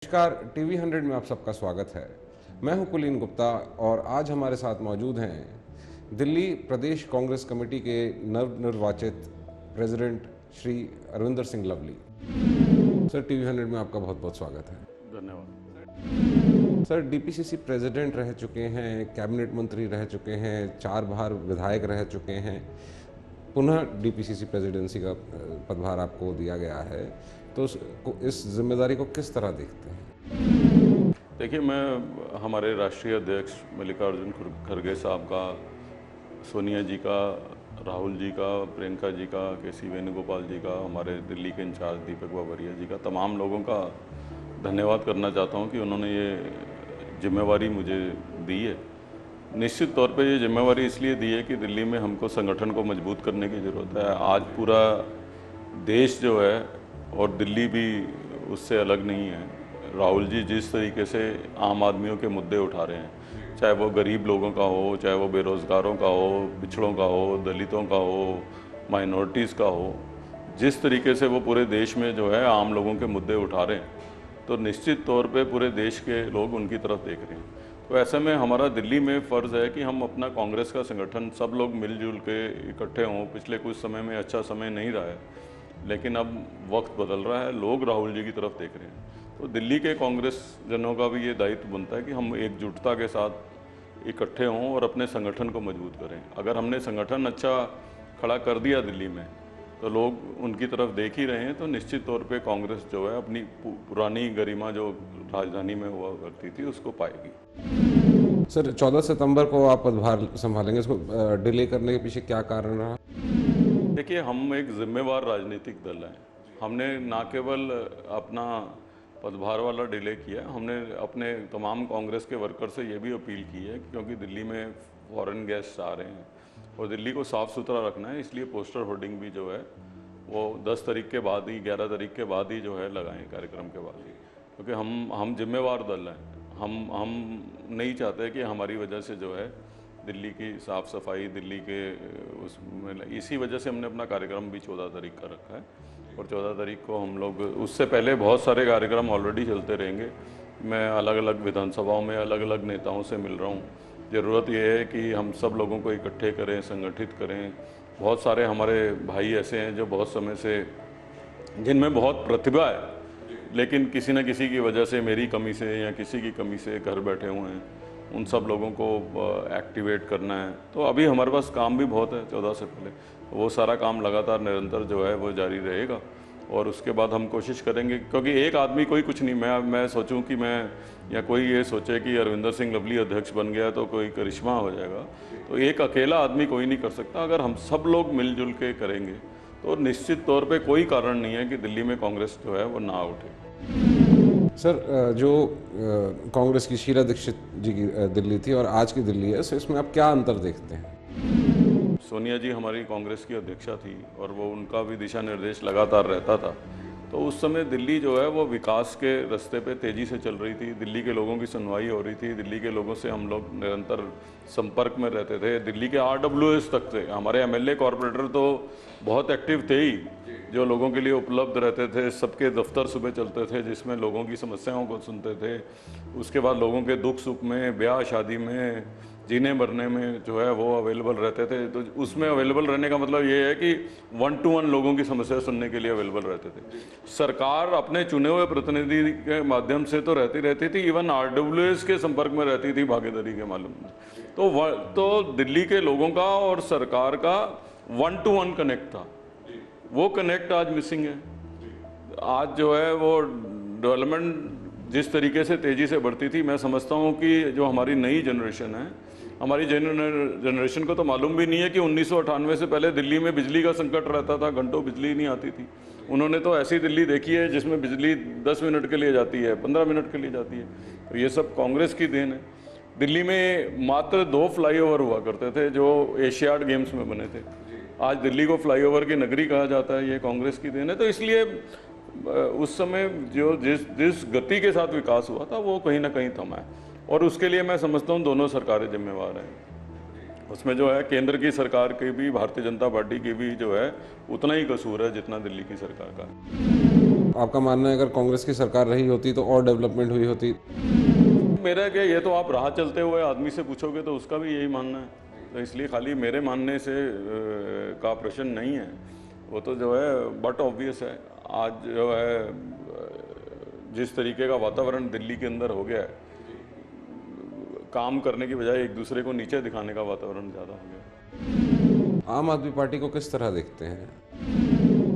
नमस्कार, टीवी 100 में आप सबका स्वागत है। मैं हूं कुलीन गुप्ता और आज हमारे साथ मौजूद हैं दिल्ली प्रदेश कांग्रेस कमेटी के नवनिर्वाचित president Shri Arvinder Singh Lovely. Sir, TV 100 में आपका बहुत बहुत स्वागत है। धन्यवाद। सर, डीपीसीसी प्रेसिडेंट रह चुके हैं, कैबिनेट मंत्री रह चुके हैं, 4 बार विधायक रह चुके हैं, पुनः डीपीसीसी प्रेसिडेंसी का पदभार आपको दिया गया है, तो इस जिम्मेदारी को किस तरह देखते हैं? देखिए, मैं हमारे राष्ट्रीय अध्यक्ष मल्लिकार्जुन खड़गे साहब का, सोनिया जी का, राहुल जी का, प्रियंका जी का, केसी वेणुगोपाल जी का, हमारे दिल्ली के इंचार्ज दीपक बाबरिया जी का, तमाम लोगों का धन्यवाद करना चाहता हूं कि उन्होंने ये जिम्मेवारी मुझे दी है। निश्चित तौर पे ये जिम्मेवारी इसलिए दी है कि दिल्ली में हमको संगठन को मजबूत करने की ज़रूरत है। आज पूरा देश जो है और दिल्ली भी उससे अलग नहीं है। राहुल जी जिस तरीके से आम आदमियों के मुद्दे उठा रहे हैं, चाहे वो गरीब लोगों का हो, चाहे वो बेरोज़गारों का हो, पिछड़ों का हो, दलितों का हो, माइनॉरिटीज़ का हो, जिस तरीके से वो पूरे देश में जो है आम लोगों के मुद्दे उठा रहे हैं, तो निश्चित तौर पे पूरे देश के लोग उनकी तरफ देख रहे हैं। तो ऐसे में हमारा दिल्ली में फ़र्ज़ है कि हम अपना कांग्रेस का संगठन सब लोग मिलजुल के इकट्ठे हों। पिछले कुछ समय में अच्छा समय नहीं रहा है, लेकिन अब वक्त बदल रहा है, लोग राहुल जी की तरफ देख रहे हैं। तो दिल्ली के कांग्रेस जनों का भी ये दायित्व बनता है कि हम एकजुटता के साथ इकट्ठे हों और अपने संगठन को मजबूत करें। अगर हमने संगठन अच्छा खड़ा कर दिया दिल्ली में, तो लोग उनकी तरफ देख ही रहे हैं, तो निश्चित तौर पे कांग्रेस जो है अपनी पुरानी गरिमा जो राजधानी में हुआ करती थी उसको पाएगी। सर, 14 सितंबर को आप पदभार संभालेंगे, इसको डिले करने के पीछे क्या कारण रहा? देखिए, हम एक जिम्मेवार राजनीतिक दल हैं। हमने ना केवल अपना पदभार वाला डिले किया, हमने अपने तमाम कांग्रेस के वर्कर से ये भी अपील की है, क्योंकि दिल्ली में फॉरेन गेस्ट आ रहे हैं और दिल्ली को साफ़ सुथरा रखना है, इसलिए पोस्टर होर्डिंग भी जो है वो 10 तारीख के बाद ही, 11 तारीख के बाद ही जो है लगाएं, कार्यक्रम के बाद ही, क्योंकि हम जिम्मेवार दल हैं। हम नहीं चाहते कि हमारी वजह से जो है दिल्ली की साफ़ सफाई, दिल्ली के उसमें, इसी वजह से हमने अपना कार्यक्रम भी 14 तारीख का रखा है। और 14 तारीख को हम लोग, उससे पहले बहुत सारे कार्यक्रम ऑलरेडी चलते रहेंगे। मैं अलग अलग विधानसभाओं में अलग अलग नेताओं से मिल रहा हूँ। ज़रूरत यह है कि हम सब लोगों को इकट्ठे करें, संगठित करें। बहुत सारे हमारे भाई ऐसे हैं जो बहुत समय से, जिनमें बहुत प्रतिभा है, लेकिन किसी न किसी की वजह से, मेरी कमी से या किसी की कमी से घर बैठे हुए हैं। उन सब लोगों को एक्टिवेट करना है। तो अभी हमारे पास काम भी बहुत है 14 से पहले, वो सारा काम लगातार निरंतर जो है वो जारी रहेगा। और उसके बाद हम कोशिश करेंगे, क्योंकि एक आदमी कोई कुछ नहीं, मैं सोचूं कि मैं, या कोई ये सोचे कि अरविंदर सिंह लवली अध्यक्ष बन गया तो कोई करिश्मा हो जाएगा, तो एक अकेला आदमी कोई नहीं कर सकता। अगर हम सब लोग मिलजुल के करेंगे तो निश्चित तौर पे कोई कारण नहीं है कि दिल्ली में कांग्रेस जो है वो ना उठे। सर, जो कांग्रेस की शीला दीक्षित जी की दिल्ली थी और आज की दिल्ली है, सो इसमें आप क्या अंतर देखते हैं? सोनिया जी हमारी कांग्रेस की अध्यक्षा थी और वो, उनका भी दिशा निर्देश लगातार रहता था। तो उस समय दिल्ली जो है वो विकास के रास्ते पे तेज़ी से चल रही थी। दिल्ली के लोगों की सुनवाई हो रही थी। दिल्ली के लोगों से हम लोग निरंतर संपर्क में रहते थे। दिल्ली के RWS तक थे, हमारे MLA कॉरपोरेटर तो बहुत एक्टिव थे ही, जो लोगों के लिए उपलब्ध रहते थे। सबके दफ्तर सुबह चलते थे, जिसमें लोगों की समस्याओं को सुनते थे। उसके बाद लोगों के दुख सुख में, ब्याह शादी में, जीने मरने में जो है वो अवेलेबल रहते थे। तो उसमें अवेलेबल रहने का मतलब ये है कि 1 to 1 लोगों की समस्या सुनने के लिए अवेलेबल रहते थे। सरकार अपने चुने हुए प्रतिनिधि के माध्यम से तो रहती थी, इवन RWS के संपर्क में रहती थी, भागीदारी के मालूम। तो दिल्ली के लोगों का और सरकार का 1 to 1 कनेक्ट था। वो कनेक्ट आज मिसिंग है। आज जो है वो डेवलपमेंट जिस तरीके से तेज़ी से बढ़ती थी, मैं समझता हूँ कि जो हमारी नई जनरेशन है, हमारी जनरेशन को तो मालूम भी नहीं है कि 1998 से पहले दिल्ली में बिजली का संकट रहता था, घंटों बिजली नहीं आती थी। उन्होंने तो ऐसी दिल्ली देखी है जिसमें बिजली 10 मिनट के लिए जाती है, 15 मिनट के लिए जाती है। तो ये सब कांग्रेस की देन है। दिल्ली में मात्र 2 फ्लाईओवर हुआ करते थे जो एशियाड गेम्स में बने थे। आज दिल्ली को फ्लाईओवर की नगरी कहा जाता है, ये कांग्रेस की देन है। तो इसलिए उस समय जो जिस गति के साथ विकास हुआ था वो कहीं ना कहीं थमा है, और उसके लिए मैं समझता हूँ दोनों सरकारें जिम्मेवार हैं। उसमें जो है केंद्र की सरकार की भी, भारतीय जनता पार्टी की भी जो है उतना ही कसूर है जितना दिल्ली की सरकार का है। आपका मानना है अगर कांग्रेस की सरकार रही होती तो और डेवलपमेंट हुई होती? मेरा क्या, ये तो आप राह चलते हुए आदमी से पूछोगे तो उसका भी यही मानना है, तो इसलिए खाली मेरे मानने से का प्रश्न नहीं है। वो तो जो है बट ऑब्वियस है, आज जो है जिस तरीके का वातावरण दिल्ली के अंदर हो गया है, काम करने की बजाय एक दूसरे को नीचे दिखाने का वातावरण ज़्यादा हो गया। आम आदमी पार्टी को किस तरह देखते हैं?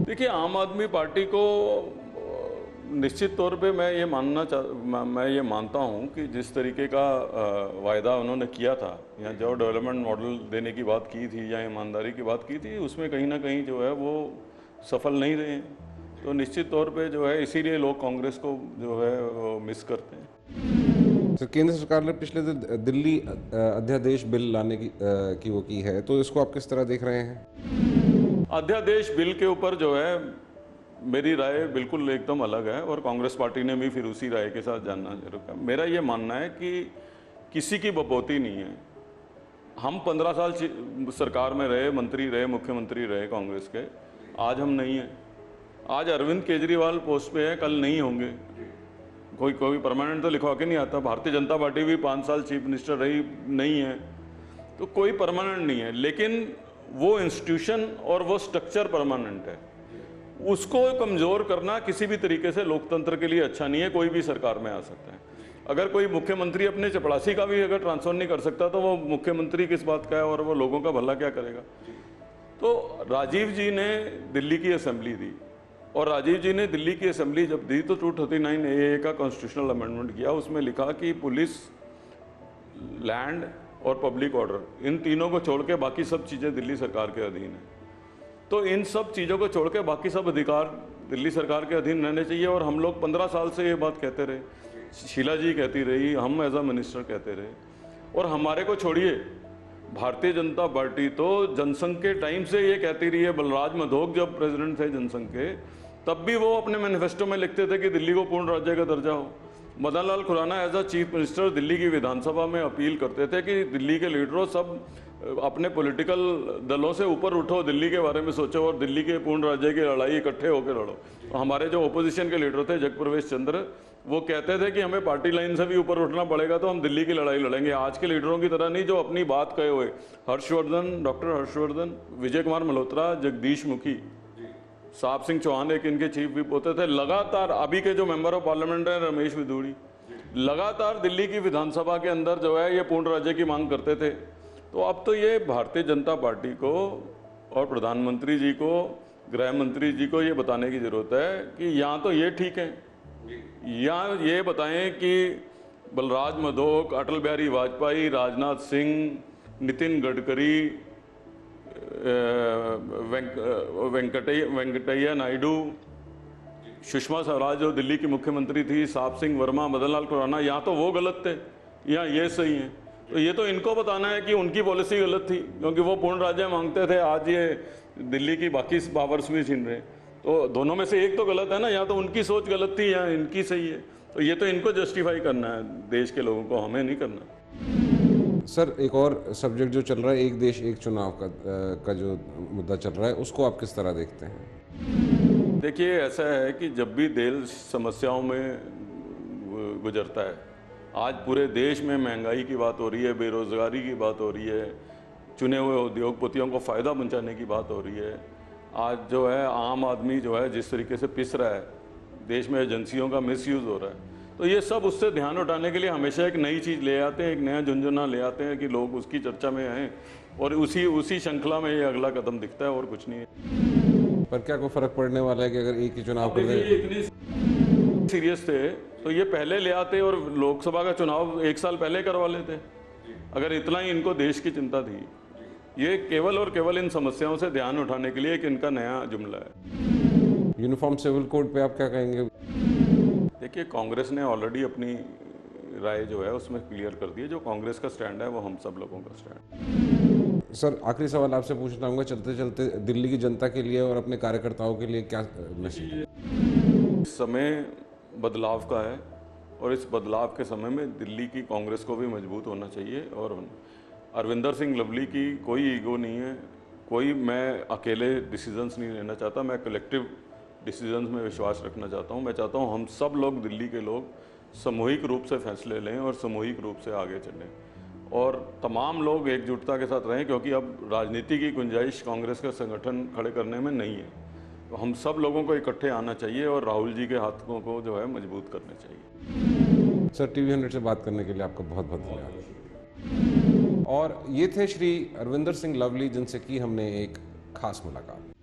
देखिए, आम आदमी पार्टी को निश्चित तौर पे मैं ये मानता हूँ कि जिस तरीके का वायदा उन्होंने किया था या जो डेवलपमेंट मॉडल देने की बात की थी या ईमानदारी की बात की थी, उसमें कहीं ना कहीं जो है वो सफल नहीं रहे हैं। तो निश्चित तौर पे जो है इसीलिए लोग कांग्रेस को जो है वो मिस करते हैं। तो केंद्र सरकार ने पिछले दिन दिल्ली अध्यादेश बिल लाने की वो की है, तो इसको आप किस तरह देख रहे हैं? अध्यादेश बिल के ऊपर जो है मेरी राय बिल्कुल एकदम अलग है और कांग्रेस पार्टी ने भी फिर उसी राय के साथ जानना जरूर है। मेरा ये मानना है कि किसी की बपौती नहीं है। हम 15 साल सरकार में रहे, मंत्री रहे, मुख्यमंत्री रहे कांग्रेस के, आज हम नहीं हैं। आज अरविंद केजरीवाल पोस्ट पे है, कल नहीं होंगे। कोई परमानेंट तो लिखवा के नहीं आता। भारतीय जनता पार्टी भी 5 साल चीफ मिनिस्टर रही नहीं है, तो कोई परमानेंट नहीं है। लेकिन वो इंस्टीट्यूशन और वो स्ट्रक्चर परमानेंट है। उसको कमज़ोर करना किसी भी तरीके से लोकतंत्र के लिए अच्छा नहीं है। कोई भी सरकार में आ सकता है। अगर कोई मुख्यमंत्री अपने चपरासी का भी अगर ट्रांसफर नहीं कर सकता तो वो मुख्यमंत्री किस बात का है और वो लोगों का भला क्या करेगा। तो राजीव जी ने दिल्ली की असेंबली दी और राजीव जी ने दिल्ली की असेंबली जब दी तो 239 AA का कॉन्स्टिट्यूशनल अमेंडमेंट किया। उसमें लिखा कि पुलिस, लैंड और पब्लिक ऑर्डर, इन तीनों को छोड़ के बाकी सब चीज़ें दिल्ली सरकार के अधीन है। तो इन सब चीज़ों को छोड़ के बाकी सब अधिकार दिल्ली सरकार के अधीन रहने चाहिए। और हम लोग 15 साल से ये बात कहते रहे, शीला जी कहती रही, हम एज अ मिनिस्टर कहते रहे। और हमारे को छोड़िए, भारतीय जनता पार्टी तो जनसंघ के टाइम से ये कहती रही है। बलराज मधोक जब प्रेसिडेंट थे जनसंघ के, तब भी वो अपने मैनिफेस्टो में लिखते थे कि दिल्ली को पूर्ण राज्य का दर्जा हो। Madan Lal Khurana as a chief minister Delhi की विधानसभा में अपील करते थे कि दिल्ली के लीडरों सब अपने पॉलिटिकल दलों से ऊपर उठो, दिल्ली के बारे में सोचो और दिल्ली के पूर्ण राज्य की लड़ाई इकट्ठे होकर लड़ो। तो हमारे जो ओपोजिशन के लीडर थे जगप्रवेश चंद्र, वो कहते थे कि हमें पार्टी लाइन से भी ऊपर उठना पड़ेगा तो हम दिल्ली की लड़ाई लड़ेंगे। आज के लीडरों की तरह नहीं जो अपनी बात कहे हुए, हर्षवर्धन, डॉक्टर हर्षवर्धन, विजय कुमार मल्होत्रा, जगदीश मुखी, साहब सिंह चौहान एक इनके चीफ व्हिप होते थे। लगातार अभी के जो मेंबर ऑफ पार्लियामेंट हैं रमेश विदुड़ी, लगातार दिल्ली की विधानसभा के अंदर जो है ये पूर्ण राज्य की मांग करते थे। तो अब तो ये भारतीय जनता पार्टी को और प्रधानमंत्री जी को, गृह मंत्री जी को ये बताने की जरूरत है कि यहाँ तो ये ठीक है, या ये बताएं कि बलराज मधोक, अटल बिहारी वाजपेयी, राजनाथ सिंह, नितिन गडकरी, वेंकटैया नायडू, सुषमा स्वराज जो दिल्ली की मुख्यमंत्री थी, साहब सिंह वर्मा, मदन लाल खुराना, यहाँ तो वो गलत थे, यहाँ ये सही है। तो ये तो इनको बताना है कि उनकी पॉलिसी गलत थी क्योंकि वो पूर्ण राज्य मांगते थे, आज ये दिल्ली की बाकी पावर्स भी छीन रहे। तो दोनों में से एक तो गलत है ना, या तो उनकी सोच गलत थी या इनकी सही है। तो ये तो इनको जस्टिफाई करना है देश के लोगों को, हमें नहीं करना। सर, एक और सब्जेक्ट जो चल रहा है, एक देश एक चुनाव का जो मुद्दा चल रहा है, उसको आप किस तरह देखते हैं? देखिए, ऐसा है कि जब भी देश समस्याओं में गुजरता है, आज पूरे देश में महंगाई की बात हो रही है, बेरोजगारी की बात हो रही है, चुने हुए उद्योगपतियों को फ़ायदा पहुंचाने की बात हो रही है। आज जो है आम आदमी जो है जिस तरीके से पिस रहा है, देश में एजेंसियों का मिसयूज़ हो रहा है। तो ये सब उससे ध्यान उठाने के लिए हमेशा एक नई चीज़ ले आते हैं, एक नया झुंझुना ले आते हैं कि लोग उसकी चर्चा में आएँ और उसी श्रृंखला में ये अगला कदम दिखता है और कुछ नहीं है। पर क्या कोई फ़र्क पड़ने वाला है कि अगर एक ही चुनाव कर दें? इतनी सीरियस थे तो ये पहले ले आते और लोकसभा का चुनाव 1 साल पहले करवा लेते। अगर इतना ही इनको देश की चिंता थी, ये केवल और केवल इन समस्याओं से ध्यान उठाने के लिए एक इनका नया जुमला है। यूनिफॉर्म सिविल कोड पे आप क्या कहेंगे? देखिए, कांग्रेस ने ऑलरेडी अपनी राय जो है उसमें क्लियर कर दी है। जो कांग्रेस का स्टैंड है वो हम सब लोगों का स्टैंड। सर, आखिरी सवाल आपसे पूछना चाहूँगा, चलते चलते दिल्ली की जनता के लिए और अपने कार्यकर्ताओं के लिए क्या मैसेज? समय बदलाव का है और इस बदलाव के समय में दिल्ली की कांग्रेस को भी मजबूत होना चाहिए। और अरविंदर सिंह लवली की कोई ईगो नहीं है, मैं अकेले डिसीजंस नहीं लेना चाहता, मैं कलेक्टिव डिसीजंस में विश्वास रखना चाहता हूँ। मैं चाहता हूँ हम सब लोग, दिल्ली के लोग, सामूहिक रूप से फैसले लें और सामूहिक रूप से आगे चलें और तमाम लोग एकजुटता के साथ रहें, क्योंकि अब राजनीति की गुंजाइश कांग्रेस का संगठन खड़े करने में नहीं है। तो हम सब लोगों को इकट्ठे आना चाहिए और राहुल जी के हाथों को जो है मजबूत करने चाहिए। सर, टीवी 100 से बात करने के लिए आपका बहुत बहुत धन्यवाद। और ये थे श्री अरविंदर सिंह लवली, जिनसे की हमने एक खास मुलाकात।